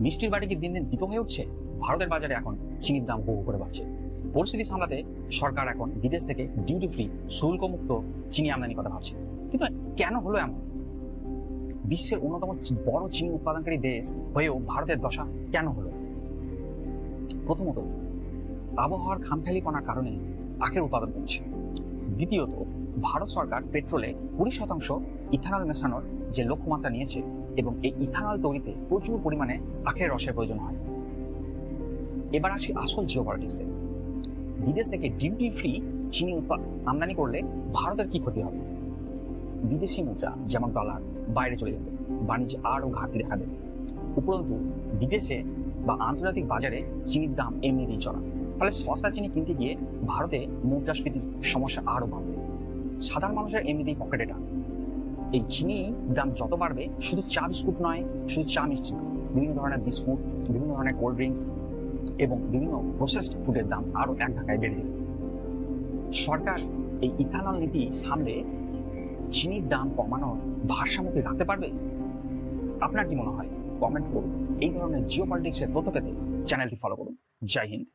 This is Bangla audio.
মিষ্টির বাড়ি কি দিন দিন দ্বিত হয়ে উঠছে? ভারতের বাজারে এখন চিনির দাম হু হু করে বাড়ছে। পরিস্থিতি সামলাতে সরকার এখন বিদেশ থেকে ডিউটি ফ্রি শুল্কমুক্ত চিনি আমদানি কথা ভাবছে। কিন্তু কেন হলো এমন? বিশ্বের অন্যতম বড় চিনি উৎপাদনকারী দেশ হয়েও ভারতের দশা কেন হলো? প্রথমত, আবহাওয়ার খামখেয়ালিপনার কারণে আখের উৎপাদন কমছে। দ্বিতীয়ত, ভারত সরকার পেট্রোলে 20% ইথানল মেশানোর যে লক্ষ্যমাত্রা নিয়েছে এবং এই ইথানল তৈরিতে প্রচুর পরিমাণে আখের রসের প্রয়োজন হয়। এবার আসি আসল জিওপলিটিক্সে। বিদেশ থেকে ডিউটি ফ্রি চিনি আমদানি করলে ভারতের কি ক্ষতি হবে? বিদেশি মুদ্রা যেমন ডলার বাইরে চলে যাবে, বাণিজ্যে আরও ঘাটতি দেখা দেবে। উপরন্তু বিদেশে বা আন্তর্জাতিক বাজারে চিনির দাম এমনিতেই চড়া, ফলে সস্তা চিনি কিনতে গিয়ে ভারতে মুদ্রাস্ফীতির সমস্যা আরও বাড়বে। সাধারণ মানুষের এমনিতেই পকেটে টান। এই চিনি দাম যত বাড়বে, শুধু চা বিস্কুট নয়, শুধু চা মিষ্টি নয়, বিভিন্ন ধরনের বিস্কুট, বিভিন্ন ধরনের কোল্ড ড্রিঙ্কস এবং বিভিন্ন প্রসেসড ফুডের দাম আরও এক ধাক্কায় বেড়ে যাবে। সরকার এই ইথানল নীতি সামলে চিনির দাম কমানোর ভারসাম্য কি রাখতে পারবে? আপনার কি মনে হয়? কমেন্ট করুন। এই ধরনের জিওপলিটিক্সের তথ্য পেতে চ্যানেলটি ফলো করুন। জয় হিন্দ।